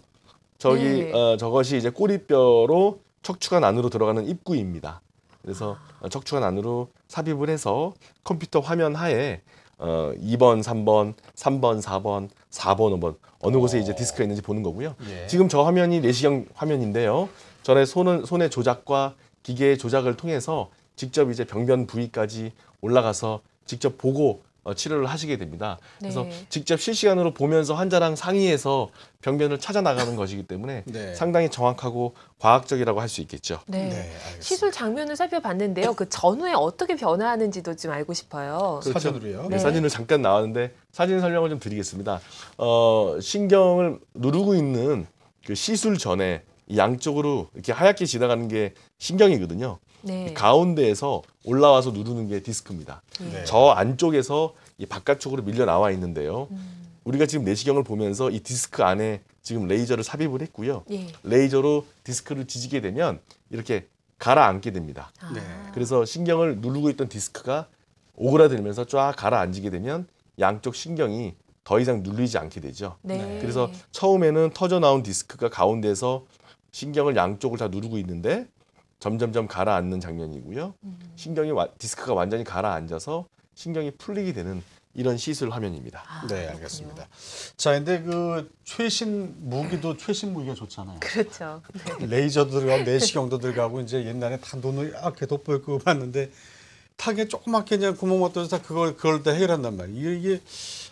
S4: 저기
S3: 네.
S4: 저것이 이제 꼬리뼈로 척추관 안으로 들어가는 입구입니다. 그래서 척추관 안으로 삽입을 해서 컴퓨터 화면 하에 2번, 3번, 3번, 4번, 4번, 5번 어느 곳에 이제 디스크가 있는지 보는 거고요.
S2: 예.
S4: 지금 저 화면이 내시경 화면인데요. 전에 손의 조작과 기계의 조작을 통해서 직접 이제 병변 부위까지 올라가서 직접 보고 치료를 하시게 됩니다. 그래서
S3: 네.
S4: 직접 실시간으로 보면서 환자랑 상의해서 병변을 찾아 나가는 것이기 때문에
S2: 네.
S4: 상당히 정확하고 과학적이라고 할 수 있겠죠.
S3: 네.
S2: 알겠습니다.
S3: 시술 장면을 살펴봤는데요. 그 전후에 어떻게 변화하는지도 좀 알고 싶어요.
S2: 사진으로요.
S3: 네.
S4: 사진을 잠깐 나왔는데 사진 설명을 좀 드리겠습니다. 신경을 누르고 있는 그 시술 전에 이 양쪽으로 이렇게 하얗게 지나가는 게 신경이거든요.
S3: 네.
S4: 가운데에서 올라와서 누르는 게 디스크입니다.
S2: 네.
S4: 저 안쪽에서 이 바깥쪽으로 밀려 나와 있는데요.
S3: 음.
S4: 우리가 지금 내시경을 보면서 이 디스크 안에 지금 레이저를 삽입을 했고요.
S3: 예.
S4: 레이저로 디스크를 지지게 되면 이렇게 가라앉게 됩니다.
S3: 아.
S2: 네.
S4: 그래서 신경을 누르고 있던 디스크가 오그라들면서 쫙 가라앉게 되면 양쪽 신경이 더 이상 눌리지 않게 되죠.
S3: 네.
S4: 그래서 처음에는 터져 나온 디스크가 가운데서 신경을 양쪽을 다 누르고 있는데 점점점 가라앉는 장면이고요. 신경이 디스크가 완전히 가라앉아서 신경이 풀리게 되는 이런 시술 화면입니다.
S3: 아,
S2: 네,
S3: 그렇군요.
S2: 알겠습니다. 자, 근데 그 최신 무기가 좋잖아요.
S3: 그렇죠. 네.
S2: 레이저도 들어가고 내시경도 들어가고 이제 옛날에 다 눈을 이렇게 돋보이고 봤는데 탁에 조그맣게 그냥 구멍 맞춰서 그걸 다 해결한단 말이에요. 이게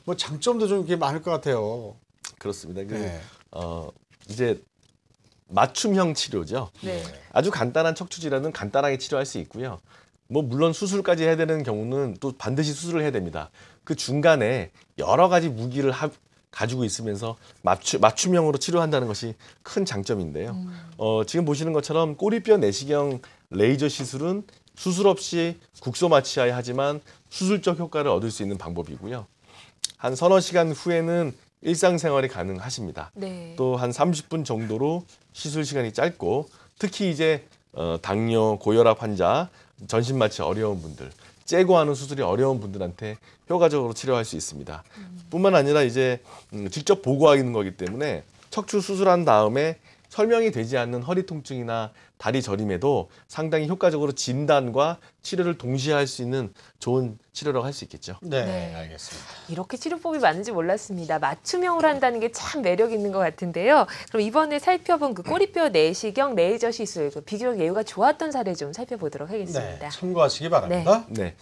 S2: 뭐 장점도 좀 이게 많을 것 같아요.
S4: 그렇습니다.
S2: 네.
S4: 이제 맞춤형 치료죠.
S3: 네.
S4: 아주 간단한 척추 질환은 간단하게 치료할 수 있고요. 뭐 물론 수술까지 해야 되는 경우는 또 반드시 수술을 해야 됩니다. 그 중간에 여러 가지 무기를 가지고 있으면서 맞춤형으로 치료한다는 것이 큰 장점인데요. 지금 보시는 것처럼 꼬리뼈 내시경 레이저 시술은 수술 없이 국소 마취하에 하지만 수술적 효과를 얻을 수 있는 방법이고요. 한 서너 시간 후에는 일상생활이 가능하십니다.
S3: 네.
S4: 또 한 30분 정도로 시술 시간이 짧고 특히 이제 당뇨, 고혈압 환자, 전신 마취 어려운 분들, 째고 하는 수술이 어려운 분들한테 효과적으로 치료할 수 있습니다. 뿐만 아니라 이제 직접 보고 하는 거기 때문에 척추 수술한 다음에 설명이 되지 않는 허리 통증이나 다리 저림에도 상당히 효과적으로 진단과 치료를 동시에 할 수 있는 좋은 치료라고 할 수 있겠죠.
S2: 네,
S3: 네.
S2: 알겠습니다.
S3: 이렇게 치료법이 많은지 몰랐습니다. 맞춤형으로 한다는 게 참 매력 있는 것 같은데요. 그럼 이번에 살펴본 그 꼬리뼈 내시경 레이저 시술 그 비교적 예후가 좋았던 사례 좀 살펴보도록
S2: 네,
S3: 하겠습니다.
S2: 참고하시기 바랍니다.
S4: 네,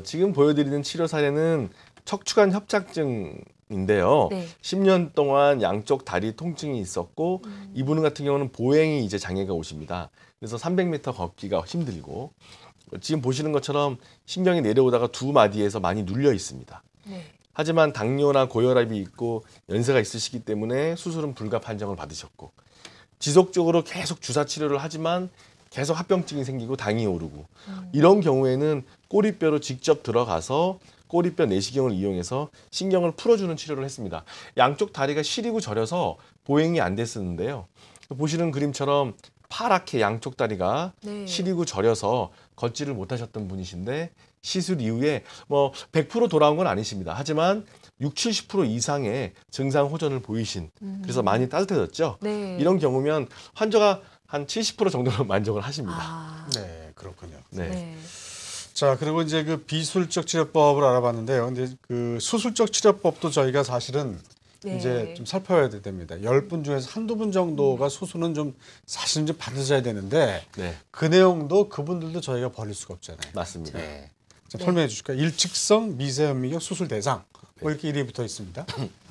S4: 지금 보여드리는 치료 사례는 척추관 협착증인데요.
S3: 네.
S4: 10년 동안 양쪽 다리 통증이 있었고 이분 같은 경우는 보행이 이제 장애가 오십니다. 그래서 300m 걷기가 힘들고 지금 보시는 것처럼 신경이 내려오다가 두 마디에서 많이 눌려 있습니다.
S3: 네.
S4: 하지만 당뇨나 고혈압이 있고 연세가 있으시기 때문에 수술은 불가 판정을 받으셨고 지속적으로 계속 주사 치료를 하지만 계속 합병증이 생기고 당이 오르고 이런 경우에는 꼬리뼈로 직접 들어가서 꼬리뼈 내시경을 이용해서 신경을 풀어주는 치료를 했습니다. 양쪽 다리가 시리고 저려서 보행이 안 됐었는데요. 보시는 그림처럼 파랗게 양쪽 다리가
S3: 네.
S4: 시리고 저려서 걷지를 못하셨던 분이신데 시술 이후에 뭐 100% 돌아온 건 아니십니다. 하지만 60, 70% 이상의 증상 호전을 보이신 그래서 많이 따뜻해졌죠.
S3: 네.
S4: 이런 경우면 환자가 한 70% 정도는 만족을 하십니다.
S3: 아,
S2: 네, 그렇군요.
S4: 네.
S3: 네.
S2: 자, 그리고 이제 그 비술적 치료법을 알아봤는데요. 근데 그 수술적 치료법도 저희가 사실은
S3: 네.
S2: 이제 좀 살펴야 됩니다. 10분 중에서 한두 분 정도가 수술은 좀 사실은 좀 받으셔야 되는데
S4: 네,
S2: 그 내용도 그분들도 저희가 버릴 수가 없잖아요.
S4: 맞습니다.
S2: 네. 자,
S3: 네.
S2: 설명해 주실까요? 일직성 미세현미경 수술 대상. 뭐 이렇게 이름이 붙어 있습니다.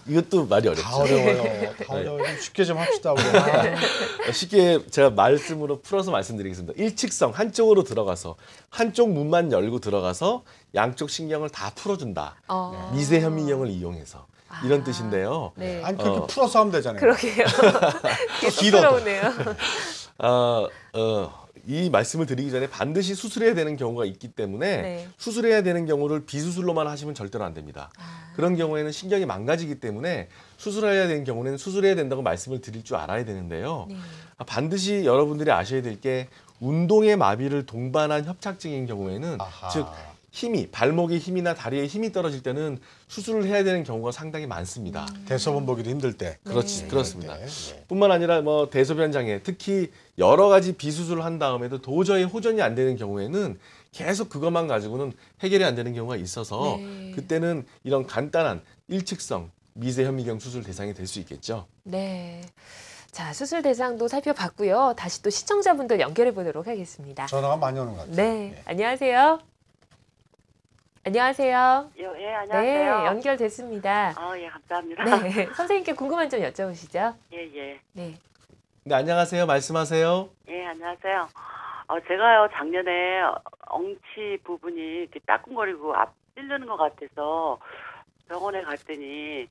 S4: 이것도 말이 어렵죠.
S2: 다 어려워요. 다 어려워요. 좀 쉽게 좀 합시다. 우리.
S4: 쉽게 제가 말씀으로 풀어서 말씀드리겠습니다. 일직성 한쪽으로 들어가서 한쪽 문만 열고 들어가서 양쪽 신경을 다 풀어준다. 미세 현미경을 이용해서 이런
S3: 아,
S4: 뜻인데요.
S3: 네.
S2: 아니 그렇게 풀어서 하면 되잖아요.
S3: 그러게요.
S2: 길어도.
S3: 쑥스러우네요.
S4: 이 말씀을 드리기 전에 반드시 수술해야 되는 경우가 있기 때문에
S3: 네.
S4: 수술해야 되는 경우를 비수술로만 하시면 절대로 안 됩니다. 그런 경우에는 신경이 망가지기 때문에 수술해야 되는 경우는 수술해야 된다고 말씀을 드릴 줄 알아야 되는데요.
S3: 네.
S4: 반드시 여러분들이 아셔야 될 게 운동의 마비를 동반한 협착증인 경우에는
S2: 아하.
S4: 즉 힘이 발목의 힘이나 다리의 힘이 떨어질 때는 수술을 해야 되는 경우가 상당히 많습니다.
S2: 대소변 보기도 힘들 때.
S4: 그렇지,
S3: 네.
S4: 그렇습니다.
S2: 네.
S4: 뿐만 아니라 뭐 대소변 장애, 특히 여러 가지 비수술을 한 다음에도 도저히 호전이 안 되는 경우에는 계속 그것만 가지고는 해결이 안 되는 경우가 있어서
S3: 네.
S4: 그때는 이런 간단한 일측성 미세현미경 수술 대상이 될 수 있겠죠.
S3: 네. 자, 수술 대상도 살펴봤고요. 다시 또 시청자분들 연결해 보도록 하겠습니다.
S2: 전화가 많이 오는 것 같아요.
S3: 네. 안녕하세요. 안녕하세요.
S7: 예,
S3: 네,
S7: 안녕하세요.
S3: 연결됐습니다.
S7: 예, 감사합니다.
S3: 네. 선생님께 궁금한 점 여쭤보시죠.
S7: 예, 예.
S3: 네.
S4: 네, 안녕하세요. 말씀하세요.
S7: 예, 안녕하세요. 제가요, 작년에 엉치 부분이 이렇게 따끔거리고 찔르는 것 같아서 병원에 갔더니,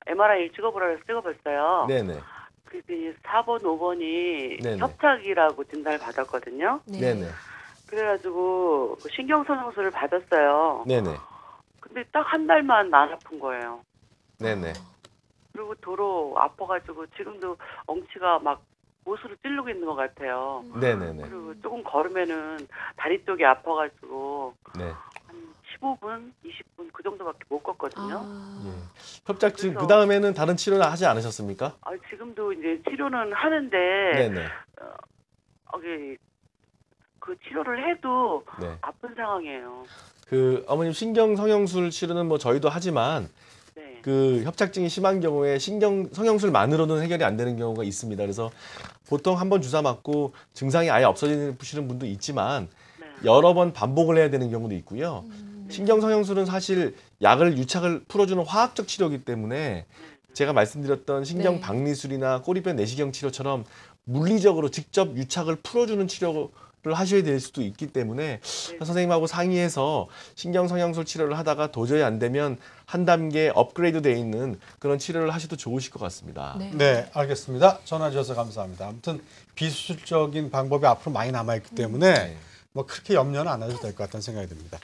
S7: MRI 찍어보라고 해서 찍어봤어요.
S4: 네네.
S7: 그랬더니 4번, 5번이
S4: 네네.
S7: 협착이라고 진단을 받았거든요.
S4: 네네.
S7: 그래가지고 신경소독술을 받았어요.
S4: 네네.
S7: 근데 딱 한 달만 안 아픈 거예요.
S4: 네네.
S7: 그리고 도로 아파가지고 지금도 엉치가 막 못으로 찌르고 있는 것 같아요.
S4: 네네네.
S7: 그리고 조금 걸으면은 다리 쪽이 아파가지고
S4: 네.
S7: 한 15분, 20분 그 정도밖에 못 걷거든요.
S4: 예. 협착증
S7: 그래서-
S4: 그 다음에는 다른 치료는 하지 않으셨습니까?
S7: 지금도 이제 치료는 하는데
S4: 네네.
S7: 그 치료를 해도
S4: 네.
S7: 아픈 상황이에요.
S4: 그 어머님 신경 성형술 치료는 뭐 저희도 하지만
S7: 네.
S4: 그 협착증이 심한 경우에 신경 성형술만으로는 해결이 안 되는 경우가 있습니다. 그래서 보통 한 번 주사 맞고 증상이 아예 없어지는 분도 있지만
S7: 네.
S4: 여러 번 반복을 해야 되는 경우도 있고요. 신경 성형술은 사실 약을 유착을 풀어주는 화학적 치료이기 때문에 제가 말씀드렸던 신경
S3: 네.
S4: 박리술이나 꼬리뼈 내시경 치료처럼 물리적으로 직접 유착을 풀어주는 치료를 하셔야 될 수도 있기 때문에 선생님하고 상의해서 신경 성형술 치료를 하다가 도저히 안 되면 한 단계 업그레이드 돼 있는 그런 치료를 하셔도 좋으실 것 같습니다.
S3: 네.
S2: 네, 알겠습니다. 전화 주셔서 감사합니다. 아무튼 비수술적인 방법이 앞으로 많이 남아있기 때문에 뭐 그렇게 염려는 안 해도 될 것 같다는 생각이 듭니다.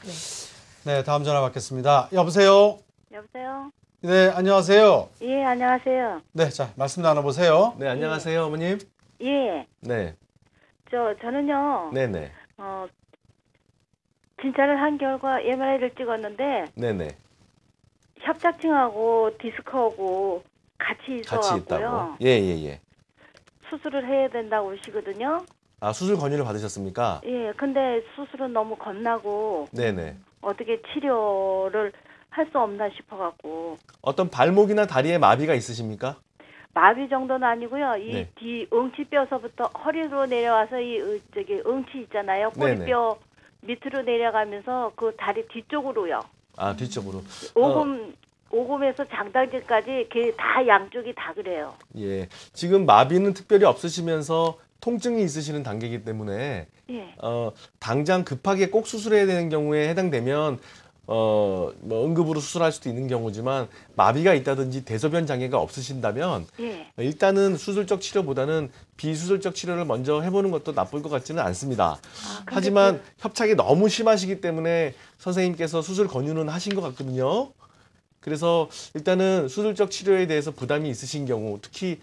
S2: 네, 다음 전화 받겠습니다. 여보세요?
S5: 여보세요?
S2: 네, 안녕하세요.
S5: 예, 안녕하세요.
S2: 네, 자, 말씀 나눠보세요.
S4: 네, 안녕하세요, 어머님.
S5: 예,
S4: 네,
S5: 저는요,
S4: 네네,
S5: 진찰을 한 결과 MRI를 찍었는데,
S4: 네네.
S5: 협착증하고 디스크하고 같이
S4: 같이 있다고.
S5: 있어갖고요.
S4: 예, 예, 예.
S5: 수술을 해야 된다고 그러시거든요.
S4: 아, 수술 권유를 받으셨습니까?
S5: 예, 근데 수술은 너무 겁나고,
S4: 네네.
S5: 어떻게 치료를 할 수 없나 싶어갖고,
S4: 어떤 발목이나 다리에 마비가 있으십니까?
S5: 마비 정도는 아니고요. 이
S4: 네.
S5: 뒤 응치뼈서부터 허리로 내려와서 응치 있잖아요. 꼬리뼈 밑으로 내려가면서 그 다리 뒤쪽으로요.
S4: 아, 뒤쪽으로.
S5: 오금에서 장당지까지 다 양쪽이 다 그래요.
S4: 예. 지금 마비는 특별히 없으시면서 통증이 있으시는 단계이기 때문에
S5: 예.
S4: 당장 급하게 꼭 수술해야 되는 경우에 해당되면 뭐 응급으로 수술할 수도 있는 경우지만 마비가 있다든지 대소변 장애가 없으신다면
S5: 예.
S4: 일단은 수술적 치료보다는 비수술적 치료를 먼저 해보는 것도 나쁠 것 같지는 않습니다. 하지만 협착이 너무 심하시기 때문에 선생님께서 수술 권유는 하신 것 같거든요. 그래서 일단은 수술적 치료에 대해서 부담이 있으신 경우, 특히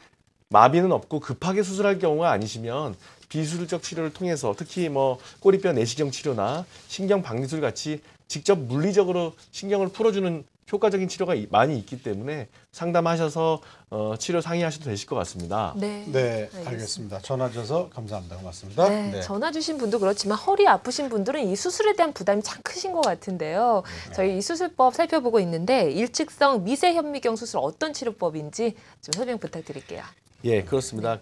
S4: 마비는 없고 급하게 수술할 경우가 아니시면 비수술적 치료를 통해서 특히 뭐 꼬리뼈 내시경 치료나 신경 박리술 같이 직접 물리적으로 신경을 풀어주는 효과적인 치료가 많이 있기 때문에 상담하셔서 치료 상의하셔도 되실 것 같습니다.
S3: 네.
S2: 네, 알겠습니다. 전화 주셔서 감사합니다. 고맙습니다.
S3: 네, 전화 주신 분도 그렇지만 허리 아프신 분들은 이 수술에 대한 부담이 참 크신 것 같은데요. 저희 이 수술법 살펴보고 있는데 일측성 미세현미경 수술 어떤 치료법인지 좀 설명 부탁드릴게요.
S4: 예, 그렇습니다.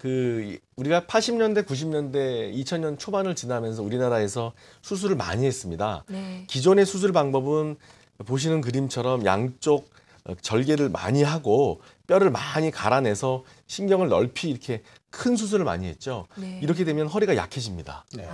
S4: 우리가 80년대, 90년대, 2000년 초반을 지나면서 우리나라에서 수술을 많이 했습니다.
S3: 네.
S4: 기존의 수술 방법은 보시는 그림처럼 양쪽 절개를 많이 하고 뼈를 많이 갈아내서 신경을 넓히 이렇게 큰 수술을 많이 했죠.
S3: 네.
S4: 이렇게 되면 허리가 약해집니다.
S2: 네.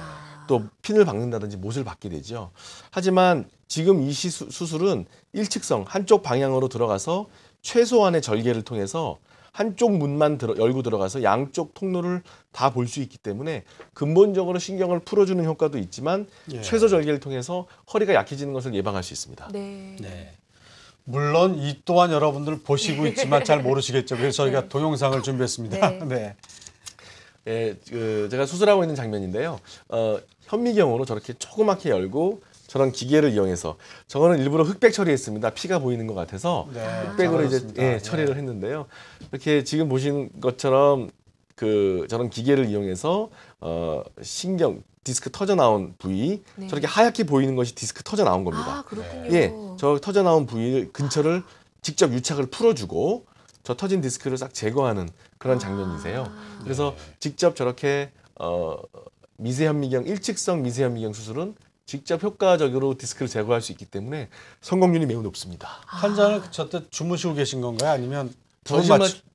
S4: 또 핀을 박는다든지 못을 박게 되죠. 하지만 지금 이 수술은 일측성 한쪽 방향으로 들어가서 최소한의 절개를 통해서 한쪽 문만 열고 들어가서 양쪽 통로를 다 볼 수 있기 때문에 근본적으로 신경을 풀어주는 효과도 있지만
S2: 예.
S4: 최소 절개를 통해서 허리가 약해지는 것을 예방할 수 있습니다.
S3: 네.
S2: 네. 물론 이 또한 여러분들 보시고 있지만 잘 모르시겠죠. 그래서 저희가 동영상을 준비했습니다.
S3: 네.
S2: 네.
S4: 예, 제가 수술하고 있는 장면인데요. 현미경으로 저렇게 조그맣게 열고 저런 기계를 이용해서 저거는 일부러 흑백 처리했습니다. 피가 보이는 것 같아서
S2: 네,
S4: 흑백으로 이제
S2: 잘하셨습니다.
S4: 처리를 했는데요. 이렇게 지금 보신 것처럼 저런 기계를 이용해서 신경 디스크 터져 나온 부위
S3: 네.
S4: 저렇게 하얗게 보이는 것이 디스크 터져 나온 겁니다.
S3: 아, 그렇군요.
S4: 예, 저 터져 나온 부위 근처를 직접 유착을 풀어주고 저 터진 디스크를 싹 제거하는 그런 장면이세요. 그래서 직접 저렇게 미세현미경 일직성 미세현미경 수술은 직접 효과적으로 디스크를 제거할 수 있기 때문에 성공률이 매우 높습니다.
S2: 환자는 저때 주무시고 계신 건가요? 아니면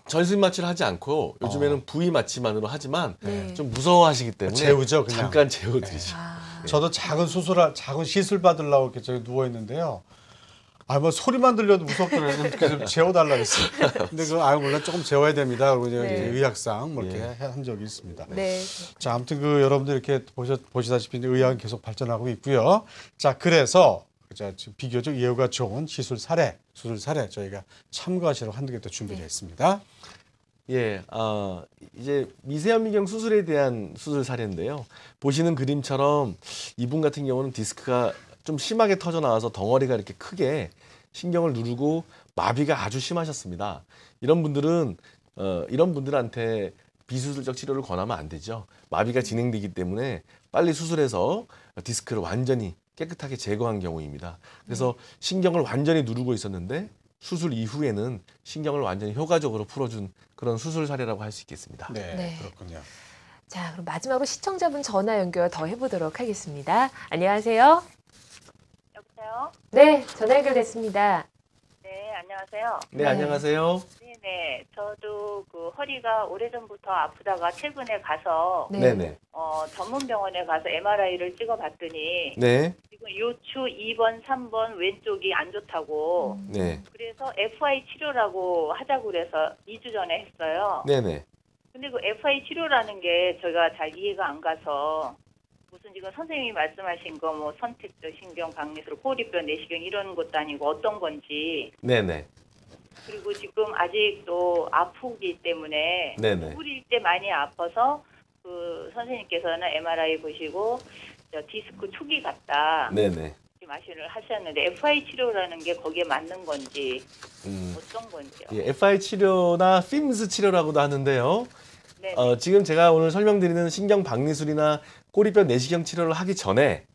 S4: 전신 마취를 하지 않고 요즘에는 부위 마취만으로 하지만
S3: 네.
S4: 좀 무서워하시기 때문에
S2: 재우죠, 그냥.
S4: 잠깐 재워드리죠.
S2: 저도 작은 시술 받으려고 이렇게 저기 누워 있는데요. 뭐 소리만 들려도 무섭더라고요. 그래서 재워달라 그랬어요. 근데 물론 조금 재워야 됩니다. 그리고 이제
S3: 네.
S2: 의학상 뭐 이렇게 한 적이 있습니다.
S3: 네.
S2: 자, 아무튼 여러분들 이렇게 보시다시피 이제 의학은 계속 발전하고 있고요. 자, 그래서 지금 비교적 예후가 좋은 수술 사례 저희가 참고하시라고 한두 개 더 준비를 했습니다.
S4: 예, 이제 미세현미경 수술에 대한 수술 사례인데요. 보시는 그림처럼 이분 같은 경우는 디스크가 좀 심하게 터져 나와서 덩어리가 이렇게 크게 신경을 누르고 마비가 아주 심하셨습니다. 이런 분들한테 비수술적 치료를 권하면 안 되죠. 마비가 진행되기 때문에 빨리 수술해서 디스크를 완전히 깨끗하게 제거한 경우입니다. 그래서 신경을 완전히 누르고 있었는데 수술 이후에는 신경을 완전히 효과적으로 풀어준 그런 수술 사례라고 할 수 있겠습니다.
S2: 네,
S3: 네.
S2: 그렇군요.
S3: 자, 그럼 마지막으로 시청자분 전화 연결 더 해보도록 하겠습니다. 안녕하세요.
S5: 여보세요?
S3: 네, 전화 연결됐습니다.
S5: 네, 안녕하세요.
S4: 네,
S3: 네.
S4: 안녕하세요.
S5: 네네. 저도 그 허리가 오래전부터 아프다가 최근에 가서
S4: 네네.
S5: 전문 병원에 가서 MRI를 찍어봤더니
S4: 네.
S5: 지금 요추 2번, 3번 왼쪽이 안 좋다고
S4: 네.
S5: 그래서 FI 치료라고 하자고 그래서 2주 전에 했어요.
S4: 네네.
S5: 근데 그 FI 치료라는 게 제가 잘 이해가 안 가서 무슨 지금 선생님이 말씀하신 거 뭐 선택적 신경 박리술, 꼬리뼈 내시경 이런 것도 아니고 어떤 건지
S4: 네네.
S5: 그리고 지금 아직도 아프기 때문에
S4: 네네.
S5: 뿌릴 때 많이 아파서 그 선생님께서는 MRI 보시고 디스크 초기 같다
S4: 네네.
S5: 말씀을 하셨는데 FI 치료라는 게 거기에 맞는 건지 어떤 건지요?
S4: 예, FI 치료나 PIMS 치료라고도 하는데요.
S5: 네.
S4: 지금 제가 오늘 설명드리는 신경 박리술이나 꼬리뼈 내시경 치료를 하기 전에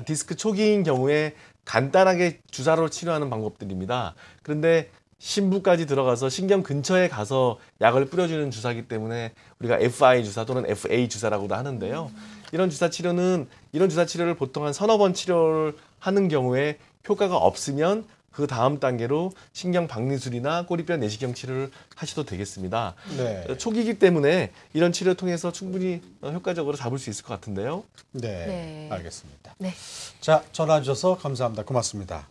S4: 디스크 초기인 경우에 간단하게 주사로 치료하는 방법들입니다. 그런데 심부까지 들어가서 신경 근처에 가서 약을 뿌려주는 주사이기 때문에 우리가 FI 주사 또는 FA 주사라고도 하는데요. 이런 주사 치료를 보통 한 서너 번 치료를 하는 경우에 효과가 없으면 그 다음 단계로 신경 박리술이나 꼬리뼈 내시경 치료를 하셔도 되겠습니다.
S2: 네.
S4: 초기이기 때문에 이런 치료를 통해서 충분히 효과적으로 잡을 수 있을 것 같은데요.
S2: 네,
S3: 네.
S2: 알겠습니다.
S3: 네.
S2: 자, 전화 주셔서 감사합니다. 고맙습니다.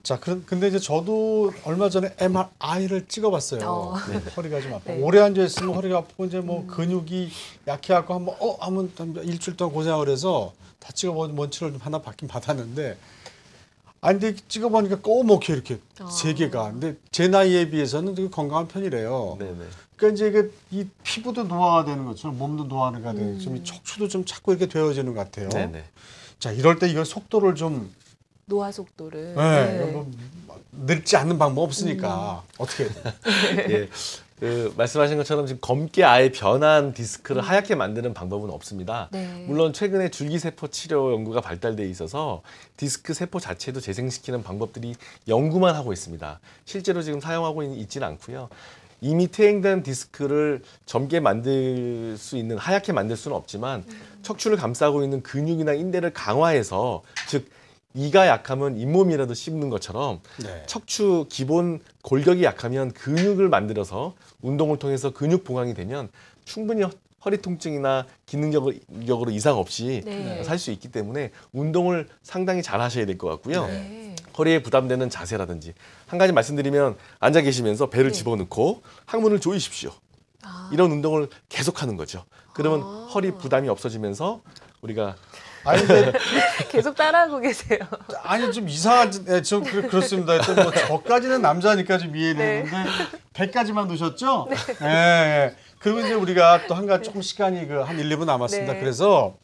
S2: 자, 근데 이제 저도 얼마 전에 MRI를 찍어봤어요. 허리가 좀 아파.
S3: 네.
S2: 오래 앉아 있으면 허리가 아프고 이제 뭐 근육이 약해갖고 한번 일주일 동안 고생하고 그래서 다 찍어보고 원치를 좀 하나 받긴 받았는데. 아니 근데 찍어보니까 꼬먹혀 이렇게 세 개가. 근데 제 나이에 비해서는 되게 건강한 편이래요.
S4: 네네.
S2: 그러니까 이제 이 피부도 노화가 되는 것처럼 몸도 노화가 되는 좀 척추도 좀 자꾸 이렇게 되어지는 것 같아요.
S4: 네네.
S2: 자, 이럴 때 이걸 속도를 좀
S3: 노화 속도를.
S2: 뭐 늙지 않는 방법 없으니까 어떻게 해야 돼요?
S4: 예. 말씀하신 것처럼 지금 검게 아예 변한 디스크를 하얗게 만드는 방법은 없습니다.
S3: 네.
S4: 물론 최근에 줄기세포 치료 연구가 발달돼 있어서 디스크 세포 자체도 재생시키는 방법들이 연구만 하고 있습니다. 실제로 지금 사용하고 있지는 않고요. 이미 퇴행된 디스크를 젊게 만들 수 있는, 하얗게 만들 수는 없지만 척추를 감싸고 있는 근육이나 인대를 강화해서, 즉 이가 약하면 잇몸이라도 씹는 것처럼
S2: 네.
S4: 척추 기본 골격이 약하면 근육을 만들어서 운동을 통해서 근육 보강이 되면 충분히 허리 통증이나 기능적으로 이상 없이
S3: 네.
S4: 살 수 있기 때문에 운동을 상당히 잘 하셔야 될 것 같고요.
S3: 네.
S4: 허리에 부담되는 자세라든지, 한 가지 말씀드리면 앉아 계시면서 배를 집어넣고 항문을 조이십시오. 이런 운동을 계속하는 거죠. 그러면 허리 부담이 없어지면서 우리가
S2: 아니 근데
S3: 계속 따라하고 계세요.
S2: 아니 좀 이상한 좀 그렇습니다. 뭐 저까지는 남자니까 좀 이해는
S3: 네.
S2: 했는데 100까지만 두셨죠? 네. 예. 그리고 이제 우리가 또 한 가지 조금 시간이 그 한 1, 2분 남았습니다.
S3: 네.
S2: 그래서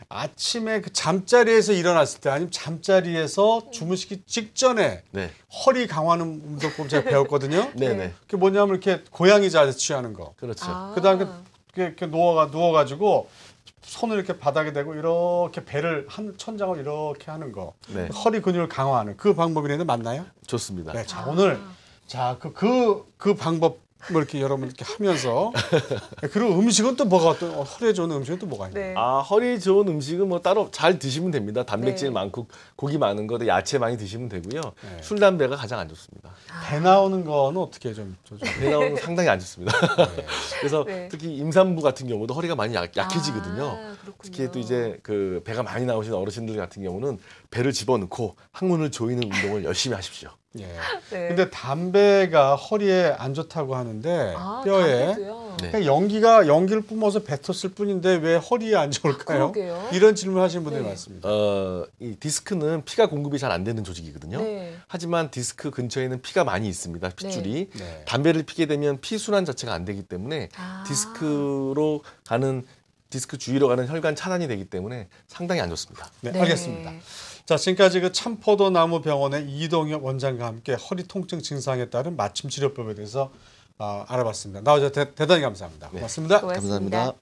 S2: 아침에 그 잠자리에서 일어났을 때 아니면 잠자리에서 주무시기 직전에
S4: 네.
S2: 허리 강화하는 운동법 제가 배웠거든요.
S4: 네,
S3: 네.
S4: 네.
S2: 그게 뭐냐면 이렇게 고양이 자세 취하는 거.
S4: 그렇죠.
S2: 그다음에 이렇게 누워가지고 손을 이렇게 바닥에 대고 이렇게 배를 한 천장을 이렇게 하는 거.
S4: 네.
S2: 허리 근육을 강화하는 그 방법이네요. 맞나요?
S4: 좋습니다.
S2: 네. 자, 오늘 자, 그 방법 뭐 이렇게 여러분 이렇게 하면서 그리고 음식은 또 뭐가 또 허리에 좋은 음식은 또 뭐가 있나요?
S3: 네.
S4: 아, 허리 좋은 음식은 뭐 따로 잘 드시면 됩니다. 단백질
S3: 네.
S4: 많고 고기 많은 거, 야채 많이 드시면 되고요.
S2: 네.
S4: 술, 담배가 가장 안 좋습니다.
S2: 배 나오는 거는 어떻게 좀 조절?
S4: 배 나오는 거 상당히 안 좋습니다. 그래서
S3: 네.
S4: 특히 임산부 같은 경우도 허리가 많이 약해지거든요.
S3: 그렇군요.
S4: 특히 또 이제 그 배가 많이 나오신 어르신들 같은 경우는 배를 집어넣고 항문을 조이는 운동을 열심히 하십시오.
S2: 예.
S3: 네.
S2: 근데 담배가 허리에 안 좋다고 하는데 뼈에
S3: 담배도요?
S4: 네.
S2: 그냥 연기를 뿜어서 뱉었을 뿐인데 왜 허리에 안 좋을까요?
S3: 그러게요.
S2: 이런 질문 하시는 분들이
S3: 네.
S2: 많습니다.
S4: 이 디스크는 피가 공급이 잘 안 되는 조직이거든요.
S3: 네.
S4: 하지만 디스크 근처에는 피가 많이 있습니다. 핏줄이.
S2: 네.
S4: 담배를 피게 되면 피 순환 자체가 안 되기 때문에 디스크로 가는 디스크 주위로 가는 혈관 차단이 되기 때문에 상당히 안 좋습니다.
S2: 네,
S3: 네.
S2: 알겠습니다. 자, 지금까지 그 참포도나무 병원의 이동혁 원장과 함께 허리 통증 증상에 따른 맞춤 치료법에 대해서 알아봤습니다. 나와주셔서 대단히 감사합니다.
S4: 네.
S2: 고맙습니다.
S3: 고맙습니다.